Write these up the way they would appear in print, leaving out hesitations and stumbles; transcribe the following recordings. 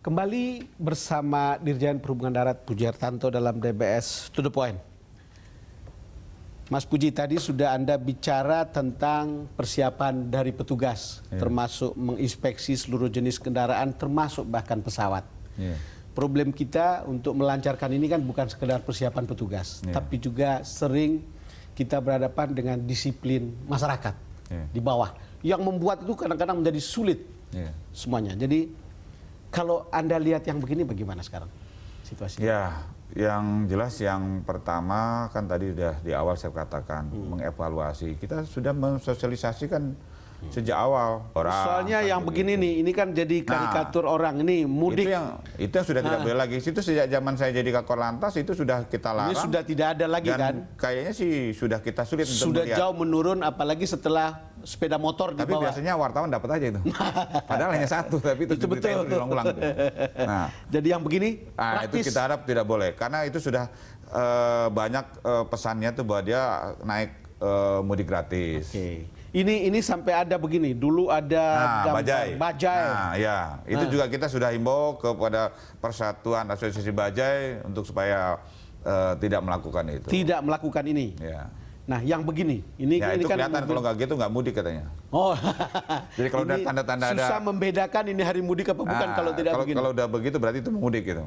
Kembali bersama Dirjen Perhubungan Darat Puji Hartanto dalam DBS To The Point. Mas Puji, tadi sudah Anda bicara tentang persiapan dari petugas, termasuk menginspeksi seluruh jenis kendaraan, termasuk bahkan pesawat. Problem kita untuk melancarkan ini kan bukan sekedar persiapan petugas, tapi juga sering kita berhadapan dengan disiplin masyarakat di bawah, yang membuat itu kadang-kadang menjadi sulit semuanya. Jadi kalau Anda lihat yang begini bagaimana sekarang situasinya? Ya, yang jelas yang pertama kan tadi sudah di awal saya katakan mengevaluasi. Kita sudah mensosialisasikan sejak awal. Soalnya yang begini nih, ini kan jadi karikatur orang ini mudik. Itu yang sudah tidak boleh lagi. Itu sejak zaman saya jadi Kakor Lantas itu sudah kita larang. Ini sudah tidak ada lagi dan kan? Kayaknya sih sudah kita sulit untuk sudah melihat. Jauh menurun, apalagi setelah sepeda motor di Tapi bawah. biasanya wartawan dapat aja itu. Padahal hanya satu, tapi itu betul. diulang-ulang. Nah, jadi yang begini itu kita harap tidak boleh, karena itu sudah banyak pesannya tuh bahwa dia naik mudik gratis. Ini sampai ada begini. Dulu ada bajai. Bajai. Nah, ya, itu juga kita sudah himbau kepada Persatuan Asosiasi Bajai untuk supaya tidak melakukan itu. Tidak melakukan ini. Ya. Nah, yang begini, ini itu kan kelihatan kalau nggak gitu nggak mudik katanya. Oh, jadi kalau udah tanda-tanda ada susah membedakan ini hari mudik apa bukan kalau tidak begini. Kalau udah begitu berarti itu mudik gitu.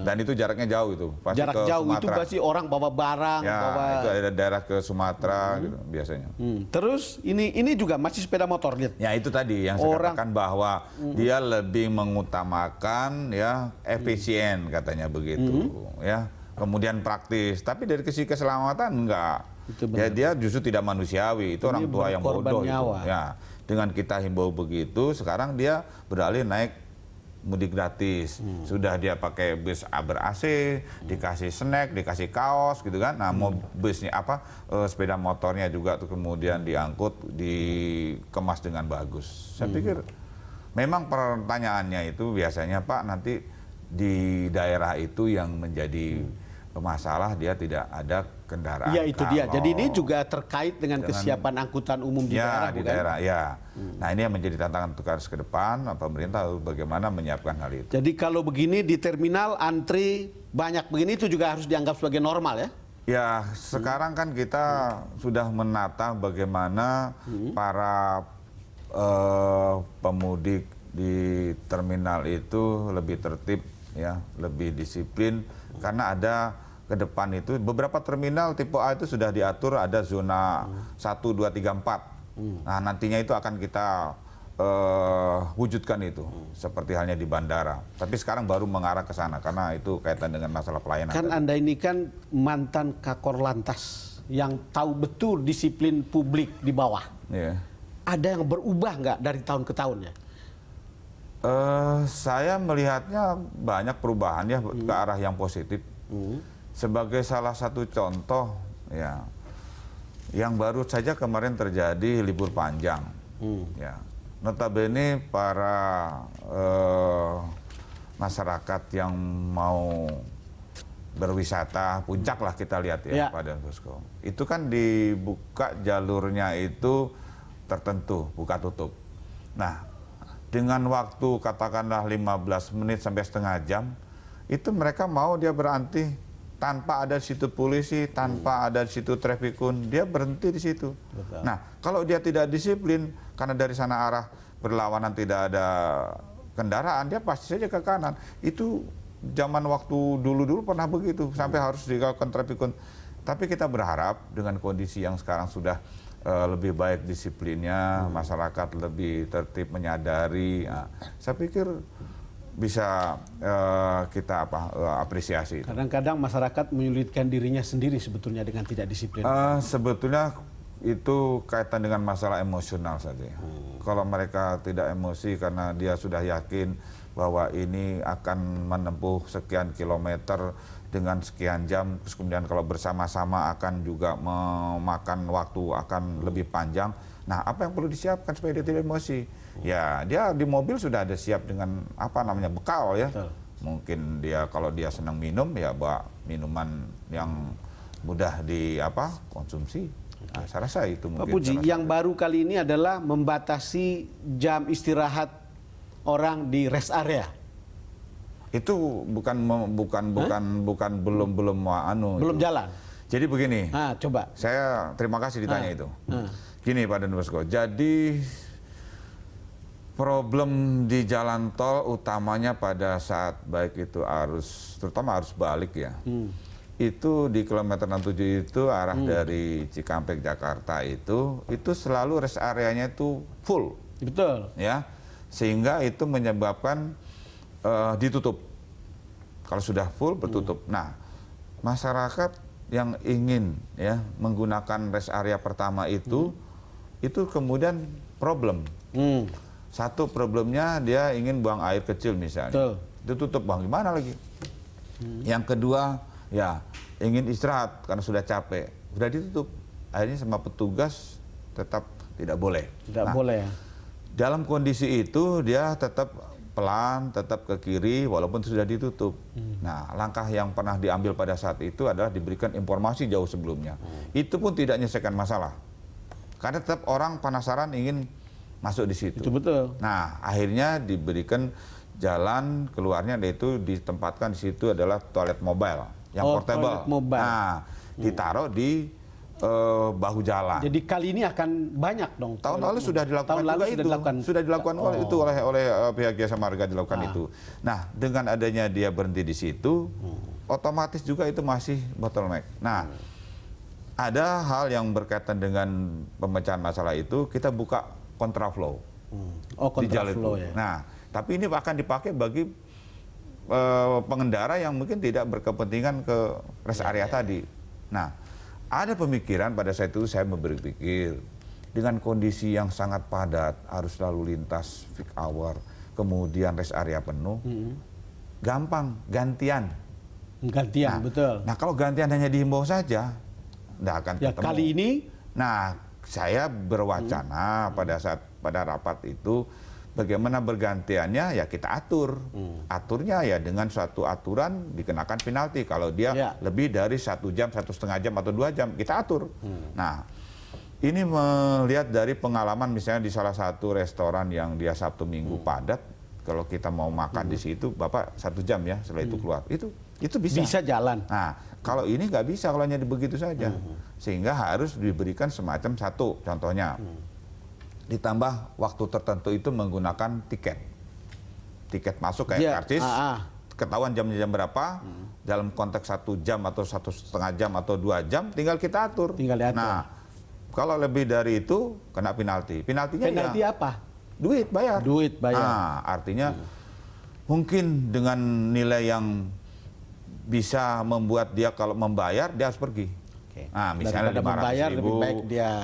Dan itu jaraknya jauh itu. Pasti jarak ke jauh Sumatera. Itu pasti orang bawa barang, ya, itu ada daerah ke Sumatera gitu biasanya. Terus ini juga masih sepeda motor, lihat. Ya itu tadi yang saya katakan bahwa dia lebih mengutamakan ya efisien katanya begitu ya. Kemudian praktis, tapi dari sisi keselamatan enggak. Ya dia justru tidak manusiawi, itu orang tua yang bodoh itu. Ya, dengan kita himbau begitu, sekarang dia beralih naik mudik gratis. Sudah dia pakai bus ber-AC, dikasih snack, dikasih kaos gitu kan. Nah, mau busnya sepeda motornya juga tuh kemudian diangkut, dikemas dengan bagus. Saya pikir memang pertanyaannya itu biasanya Pak, nanti di daerah itu yang menjadi masalah dia tidak ada kendaraan. Ya itu dia. Jadi ini juga terkait dengan kesiapan angkutan umum di daerah, di daerah. Nah ini yang menjadi tantangan tugas ke depan. Pemerintah bagaimana menyiapkan hal itu. Jadi kalau begini di terminal antri banyak begini itu juga harus dianggap sebagai normal ya? Ya sekarang kan kita sudah menata bagaimana para pemudik di terminal itu lebih tertib ya, lebih disiplin karena ada ke depan itu beberapa terminal tipe A itu sudah diatur ada zona 1, 2, 3, 4. Nah, nantinya itu akan kita wujudkan itu seperti halnya di bandara. Tapi sekarang baru mengarah ke sana karena itu kaitan dengan masalah pelayanan. Kan tadi. Anda ini kan mantan Kakor Lantas yang tahu betul disiplin publik di bawah. Ada yang berubah nggak dari tahun ke tahun ya? Saya melihatnya banyak perubahan ya ke arah yang positif. Sebagai salah satu contoh ya, yang baru saja kemarin terjadi libur panjang. Ya, notabene para masyarakat yang mau berwisata puncak lah kita lihat ya, Pak Dan Bosco. Itu kan dibuka jalurnya itu tertentu, buka tutup. Nah, dengan waktu katakanlah 15 menit sampai setengah jam, itu mereka mau dia berhenti tanpa ada di situ polisi, tanpa ada di situ trafikun, dia berhenti di situ. Betul. Nah, kalau dia tidak disiplin, karena dari sana arah berlawanan tidak ada kendaraan, dia pasti saja ke kanan. Itu zaman waktu dulu-dulu pernah begitu, sampai harus dilakukan trafikun. Tapi kita berharap dengan kondisi yang sekarang sudah lebih baik disiplinnya, masyarakat lebih tertib menyadari. Nah, saya pikir bisa kita apresiasi. Kadang-kadang masyarakat menyulitkan dirinya sendiri sebetulnya dengan tidak disiplin. Sebetulnya itu kaitan dengan masalah emosional saja. Kalau mereka tidak emosi karena dia sudah yakin bahwa ini akan menempuh sekian kilometer dengan sekian jam, terus kemudian kalau bersama-sama akan juga memakan waktu akan lebih panjang. Nah, apa yang perlu disiapkan supaya dia tidak emosi? Ya, dia di mobil sudah ada siap dengan bekal ya. Betul. Mungkin dia kalau dia senang minum ya bawa minuman yang mudah konsumsi. Nah, saya rasa itu mungkin. Pak Puji, yang baru kali ini adalah membatasi jam istirahat orang di rest area. Itu belum Belum jalan. Jadi begini. Coba. Saya terima kasih ditanya itu. Gini Pak Dan Bosco. Jadi problem di jalan tol utamanya pada saat baik itu terutama arus balik ya. Itu di kilometer 67 itu arah dari Cikampek Jakarta itu selalu rest areanya itu full. Betul. Ya. Sehingga itu menyebabkan ditutup. Kalau sudah full bertutup. Nah, masyarakat yang ingin ya menggunakan rest area pertama itu kemudian problem. Satu problemnya dia ingin buang air kecil misalnya. Ditutup, bang, gimana lagi? Yang kedua ya ingin istirahat karena sudah capek, sudah ditutup. Akhirnya sama petugas tetap tidak boleh. Tidak boleh ya. Dalam kondisi itu dia tetap pelan, tetap ke kiri walaupun sudah ditutup. Nah, langkah yang pernah diambil pada saat itu adalah diberikan informasi jauh sebelumnya. Itu pun tidak menyelesaikan masalah. Karena tetap orang penasaran ingin masuk di situ. Itu betul. Nah, akhirnya diberikan jalan keluarnya, yaitu ditempatkan di situ adalah toilet mobile yang portable. Nah, ditaruh di bahu jalan. Jadi kali ini akan banyak dong. Tahun lalu sudah dilakukan sudah dilakukan oleh pihak Jasa Marga dilakukan itu. Nah, dengan adanya dia berhenti di situ, otomatis juga itu masih bottleneck. Nah, ada hal yang berkaitan dengan pemecahan masalah itu, kita buka kontraflow di jalan itu. Ya. Nah, tapi ini akan dipakai bagi pengendara yang mungkin tidak berkepentingan ke rest area tadi. Nah, ada pemikiran pada saat itu saya berpikir dengan kondisi yang sangat padat, arus lalu lintas peak hour, kemudian rest area penuh, gampang gantian. Gantian, betul. Nah, kalau gantian hanya dihimbau saja, tidak akan ketemu. Kali ini, nah, saya berwacana pada rapat itu, bagaimana bergantiannya ya kita atur. Aturnya ya dengan suatu aturan dikenakan penalti. Kalau dia lebih dari 1 jam, 1,5 jam atau 2 jam, kita atur. Nah, ini melihat dari pengalaman misalnya di salah satu restoran yang dia Sabtu Minggu padat, kalau kita mau makan di situ, Bapak 1 jam ya, setelah itu keluar. Itu bisa. Bisa jalan. Nah, kalau ini nggak bisa kalau hanya begitu saja. Sehingga harus diberikan semacam satu, contohnya. Ditambah waktu tertentu itu menggunakan tiket masuk kayak karcis, ketahuan jam berapa, dalam konteks 1 jam atau 1,5 jam atau 2 jam, tinggal kita atur. Nah, kalau lebih dari itu kena penalti. Penalti apa? Duit bayar. Nah, artinya mungkin dengan nilai yang bisa membuat dia kalau membayar dia harus pergi. Nah, misalnya 500.000,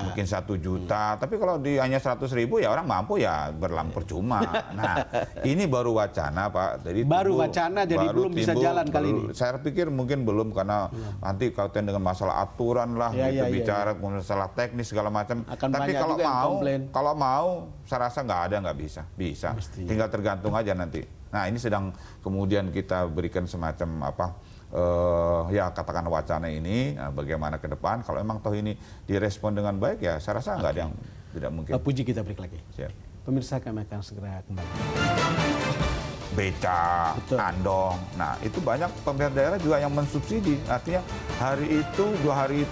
mungkin 1 juta. Tapi kalau hanya 100.000 ya orang mampu ya berlampur percuma. Nah, ini baru wacana, Pak. Jadi wacana, jadi belum bisa jalan kali ini. Saya pikir mungkin belum karena nanti kaitan dengan masalah aturan lah, bicara masalah teknis segala macam. Tapi kalau mau, saya rasa nggak bisa. Bisa. Tinggal tergantung aja nanti. Nah, ini sedang kemudian kita berikan semacam ya katakan wacana ini, bagaimana ke depan. Kalau emang toh ini direspon dengan baik ya saya rasa nggak ada yang tidak mungkin. Puji, kita break lagi. Siap. Pemirsa, kami akan segera kembali. Beca, andong, nah itu banyak pemerintah daerah juga yang mensubsidi. Artinya hari itu 2 hari itu